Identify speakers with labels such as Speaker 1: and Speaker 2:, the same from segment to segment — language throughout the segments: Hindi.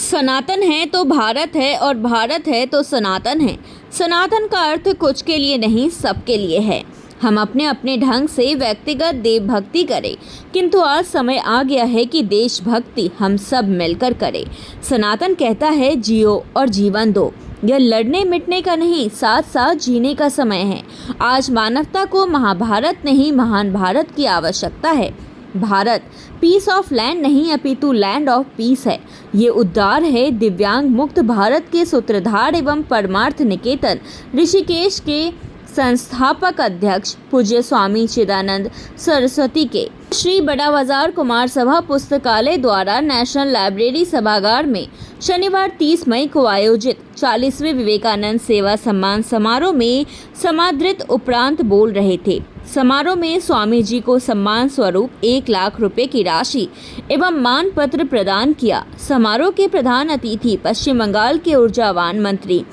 Speaker 1: सनातन है तो भारत है और भारत है तो सनातन है। सनातन का अर्थ कुछ के लिए नहीं, सबके लिए है। हम अपने अपने ढंग से व्यक्तिगत देवभक्ति करें, किंतु आज समय आ गया है कि देशभक्ति हम सब मिलकर करें। सनातन कहता है जियो और जीवन दो। यह लड़ने मिटने का नहीं, साथ साथ जीने का समय है। आज मानवता को महाभारत नहीं, महान भारत की आवश्यकता है। भारत पीस ऑफ लैंड नहीं अपितु लैंड ऑफ पीस है। ये उद्धार है दिव्यांग मुक्त भारत के सूत्रधार एवं परमार्थ निकेतन ऋषिकेश के संस्थापक अध्यक्ष पूज्य स्वामी चिदानंद सरस्वती के श्री बड़ा बाजार कुमार सभा पुस्तकालय द्वारा नेशनल लाइब्रेरी सभागार में शनिवार 30 मई को आयोजित 40वें विवेकानंद सेवा सम्मान समारोह में समादृत उपरांत बोल रहे थे। समारोह में स्वामी जी को सम्मान स्वरूप 1 लाख रुपए की राशि एवं मान पत्र प्रदान किया। समारोह के प्रधान अतिथि पश्चिम बंगाल के ऊर्जावान मंत्री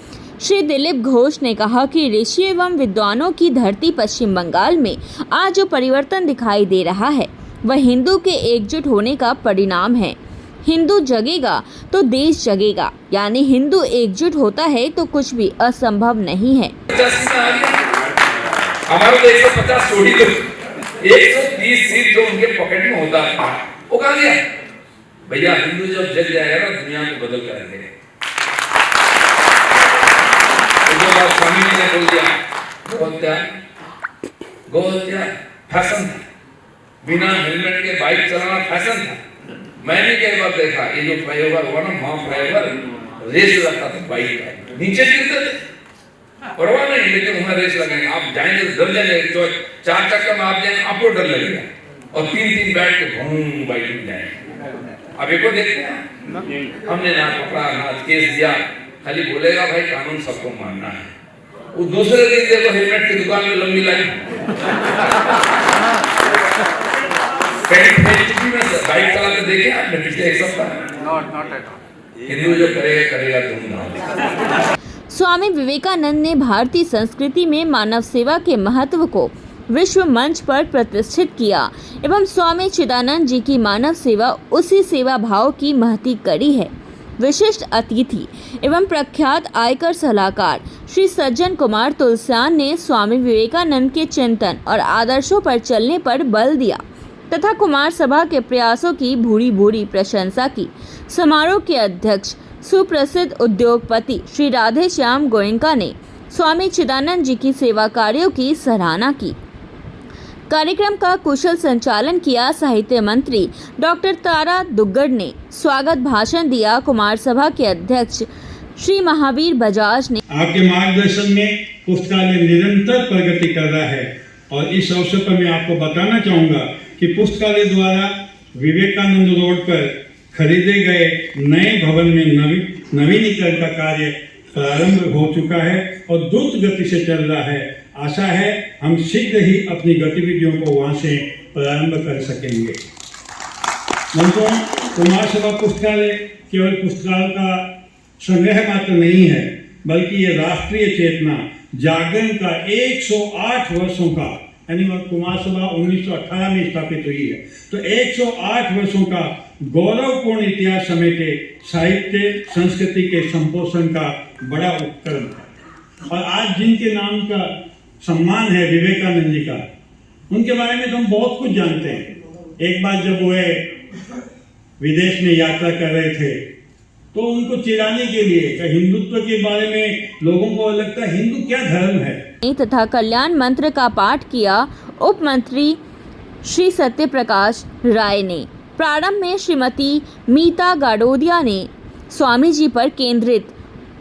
Speaker 1: श्री दिलीप घोष ने कहा कि ऋषि एवं विद्वानों की धरती पश्चिम बंगाल में आज जो परिवर्तन दिखाई दे रहा है वह हिंदू के एकजुट होने का परिणाम है। हिंदू जगेगा तो देश जगेगा, यानी हिंदू एकजुट होता है तो कुछ भी असंभव नहीं है।
Speaker 2: हमारा तो 150 छोड़ी तो 130 सीट जो उनके पॉकेट में होता है वो कहाँ गया? भैया हिंदू जब जग जाएगा ना दुनिया को बदल कर रखेगा। स्वामी जी ने बोल दिया गोहत्या फैशन था, बिना हेलमेट के बाइक चलाना फैशन था। मैंने कई बार देखा ये जो फ्लाईओवर हुआ ना, वहां फ्लाईओवर रेस लगता था बाइक का, नीचे गिरते थे परवाह नहीं, लेकिन वहां रेस लगाएंगे। आप जाएंगे तो डर जाएंगे, तो 4 चक्कर में आप जाएंगे आपको डर लगेगा, और 3-3 बैठ के घूम बाइक में जाएंगे। अब एक को देखते हैं हमने ना पकड़ा ना केस दिया, खाली बोलेगा भाई कानून सबको मानना है। वो दूसरे दिन देखो हेलमेट की दुकान में लंबी लाइन, बाइक चलाते देखे आपने पिछले 1 सप्ताह? हिंदू जो करेगा धूमधाम।
Speaker 1: स्वामी विवेकानंद ने भारतीय संस्कृति में मानव सेवा के महत्व को विश्व मंच पर प्रतिष्ठित किया एवं स्वामी चिदानंद जी की मानव सेवा उसी सेवा भाव की महती कड़ी है। विशिष्ट अतिथि एवं प्रख्यात आयकर सलाहकार श्री सज्जन कुमार तुलसियान ने स्वामी विवेकानंद के चिंतन और आदर्शों पर चलने पर बल दिया तथा कुमार सभा के प्रयासों की भूरी भूरी प्रशंसा की। समारोह के अध्यक्ष सुप्रसिद्ध उद्योगपति श्री राधे श्याम गोयनका ने स्वामी चिदानंद जी की सेवा कार्यों की सराहना की। कार्यक्रम का कुशल संचालन किया साहित्य मंत्री डॉक्टर तारा दुग्गड़ ने। स्वागत भाषण दिया कुमार सभा के अध्यक्ष श्री महावीर बजाज ने।
Speaker 3: आपके मार्गदर्शन में पुस्तकालय निरंतर प्रगति कर रहा है और इस अवसर पर मैं आपको बताना चाहूँगा कि पुस्तकालय द्वारा विवेकानंद रोड पर खरीदे गए नए भवन में नवीनीकरण का कार्य प्रारंभ हो चुका है और द्रुत गति से चल रहा है। आशा है हम शीघ्र ही अपनी गतिविधियों को वहां से प्रारंभ कर सकेंगे। मंत्रों, कुमार सभा पुस्तकालय केवल पुस्तकालय का संग्रह मात्र नहीं है, बल्कि ये राष्ट्रीय चेतना जागरण का 108 वर्षों का, यानी कुमार सभा 1918 में स्थापित हुई है, तो 108 वर्षों का गौरवपूर्ण इतिहास समेटे साहित्य संस्कृति के संपोषण का बड़ा उपकरण है। और आज जिनके नाम का सम्मान है विवेकानंद जी का, उनके बारे में तो हम बहुत कुछ जानते हैं। एक बार जब वो विदेश में यात्रा कर रहे थे तो उनको चिढ़ाने के लिए हिंदुत्व के बारे में लोगों को लगता है हिंदू क्या धर्म है,
Speaker 1: तथा कल्याण मंत्र का पाठ किया उप मंत्री श्री सत्य प्रकाश राय ने। प्रारंभ में श्रीमती मीता गाडोदिया ने स्वामी जी पर केंद्रित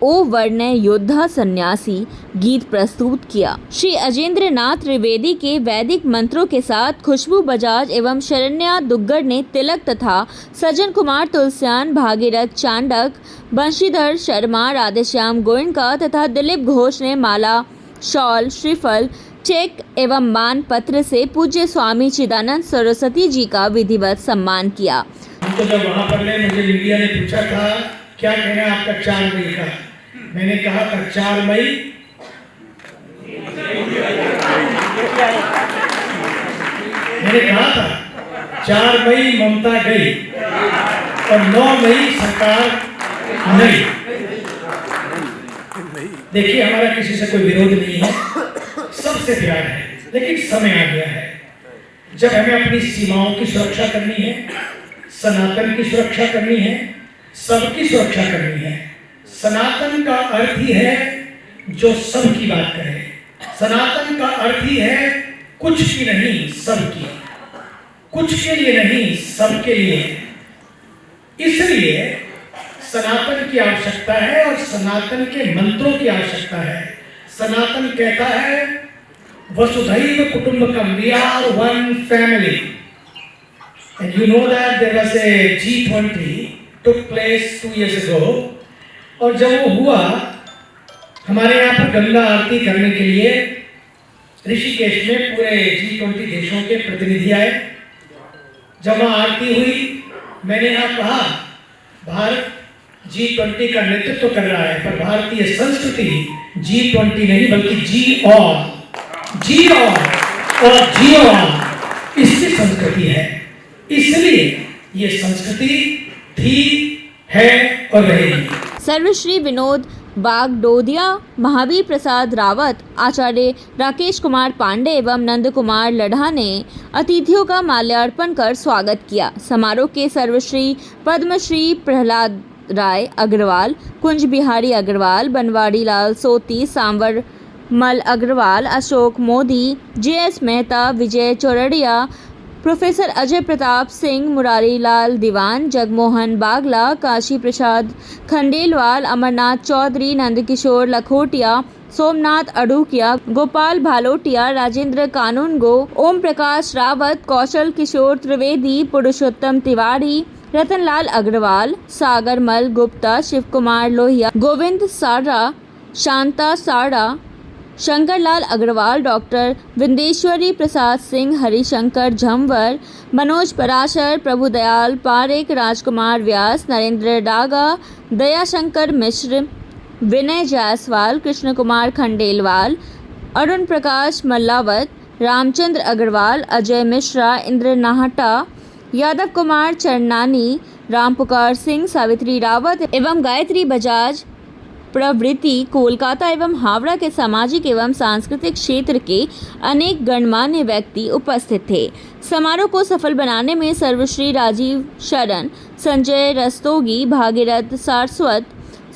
Speaker 1: ओ वर्ण योद्धा सन्यासी गीत प्रस्तुत किया। श्री अजेंद्र नाथ त्रिवेदी के वैदिक मंत्रों के साथ खुशबू बजाज एवं शरण्या दुग्गड़ ने तिलक तथा सज्जन कुमार तुलसियान, भागीरथ चांडक, बंशीधर शर्मा, राधेश्याम गोयनका तथा दिलीप घोष ने माला, शॉल, श्रीफल, चेक एवं मान पत्र से पूज्य स्वामी चिदानंद सरस्वती जी का विधिवत सम्मान किया।
Speaker 4: तो जब वहाँ पर मुझे मीडिया ने पूछा था क्या कहना है आपका 4 मई का, मैंने कहा था 4 मई मैंने कहा था 4 मई ममता गई और 9 मई सरकार नहीं, देखिए हमारा किसी से कोई विरोध नहीं है, सबसे प्यार है, लेकिन समय आ गया है जब हमें अपनी सीमाओं की सुरक्षा करनी है, सनातन की सुरक्षा करनी है, सबकी सुरक्षा करनी है। सनातन का अर्थ ही है जो सबकी बात करे, सनातन का अर्थ ही है कुछ की नहीं सबकी, कुछ के लिए नहीं सबके लिए। इसलिए सनातन की आवश्यकता है और सनातन के मंत्रों की आवश्यकता है। सनातन कहता है वसुधैव कुटुंबकम, we are one family. And you know that there was a G20 took place 2 years ago, और जब वो हुआ हमारे यहाँ पर गंगा आरती करने के लिए ऋषिकेश में पूरे G20 देशों के प्रतिनिधि आए। जब वहाँ आरती हुई मैंने यहाँ कहा भारत G20 का नेतृत्व कर रहा है, पर भारतीय संस्कृति G20 नहीं बल्कि जी और इसकी संस्कृति है। इसलिए ये संस्कृति थी, है और रहेगी।
Speaker 1: सर्वश्री विनोद बागडोदिया, महावीर प्रसाद रावत, आचार्य राकेश कुमार पांडे एवं नंद कुमार लढ़ा ने अतिथियों का माल्यार्पण कर स्वागत किया। समारोह के सर्वश्री पद्मश्री प्रहलाद राय अग्रवाल, कुंज बिहारी अग्रवाल, बनवारी लाल सोती, सांवर मल अग्रवाल, अशोक मोदी, JS मेहता, विजय चौरड़िया, प्रोफेसर अजय प्रताप सिंह, मुरारी लाल दीवान, जगमोहन बागला, काशी प्रसाद खंडेलवाल, अमरनाथ चौधरी, नंदकिशोर लखोटिया, सोमनाथ अडूकिया, गोपाल भालोटिया, राजेंद्र कानूनगो, ओम प्रकाश रावत, कौशल किशोर त्रिवेदी, पुरुषोत्तम तिवारी, रतनलाल अग्रवाल, सागर मल गुप्ता, शिव कुमार लोहिया, गोविंद सारा, शांता साड़ा, शंकरलाल अग्रवाल, डॉक्टर विंदेश्वरी प्रसाद सिंह, हरिशंकर झंवर, मनोज पराशर, प्रभुदयाल पारेख, राजकुमार व्यास, नरेंद्र डागा, दयाशंकर मिश्र, विनय जायसवाल, कृष्ण कुमार खंडेलवाल, अरुण प्रकाश मल्लावत, रामचंद्र अग्रवाल, अजय मिश्रा, इंद्र नाहटा, यादव कुमार चरनानी, रामपुकार सिंह, सावित्री रावत एवं गायत्री बजाज प्रवृत्ति कोलकाता एवं हावड़ा के सामाजिक एवं सांस्कृतिक क्षेत्र के अनेक गणमान्य व्यक्ति उपस्थित थे। समारोह को सफल बनाने में सर्वश्री राजीव शरण, संजय रस्तोगी, भागीरथ सारस्वत,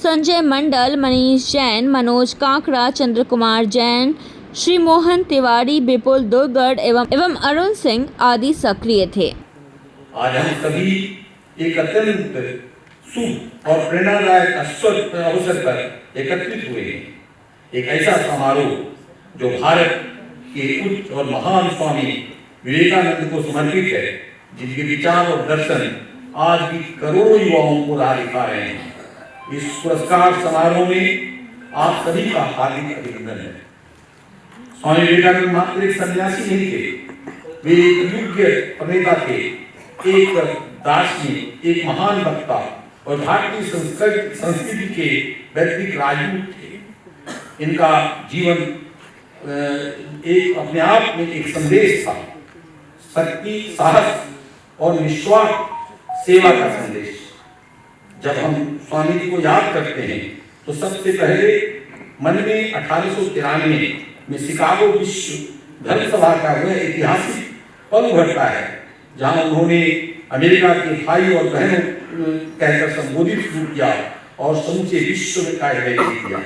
Speaker 1: संजय मंडल, मनीष जैन, मनोज काकड़ा, चंद्र कुमार जैन, श्री मोहन तिवारी, विपुल दुर्गढ़ एवं अरुण सिंह आदि सक्रिय थे।
Speaker 5: आज हम सभी एक अत्यंत शुभ और प्रेरणादायक अवसर पर एकत्रित हुए हैं। एक ऐसा समारोह जो भारत के उच्च और महान स्वामी विवेकानंद को समर्पित है, जिनके विचार और दर्शन आज भी करोड़ों युवाओं को राह दिखा रहे हैं। इस पुरस्कार समारोह में आप सभी का हार्दिक अभिनंदन है। स्वामी विवेकानंद मात्र एक सन्यासी नहीं थे, वे एक योग्य प्रणेता थे, एक दार्शनिक, एक महान वक्ता और भारतीय संस्कृति के वैश्विक राजदूत थे। इनका जीवन एक अपने आप में एक संदेश था, शक्ति, साहस और निस्वार्थ सेवा का संदेश। जब हम स्वामी जी को याद करते हैं तो सबसे पहले मन में 1893 में शिकागो विश्व धर्म सभा का वह ऐतिहासिक पल उभरता है जहां उन्होंने अमेरिका के भाई और बहनों कहकर संबोधित शुरू किया और समूचे विश्व में कार्य किया।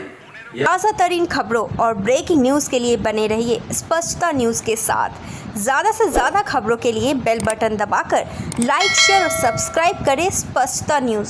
Speaker 6: ताज़ा तरीन खबरों और ब्रेकिंग न्यूज़ के लिए बने रहिए स्पष्टता न्यूज़ के साथ। ज़्यादा से ज़्यादा खबरों के लिए बेल बटन दबाकर लाइक, शेयर और सब्सक्राइब करें स्पष्टता न्यूज़।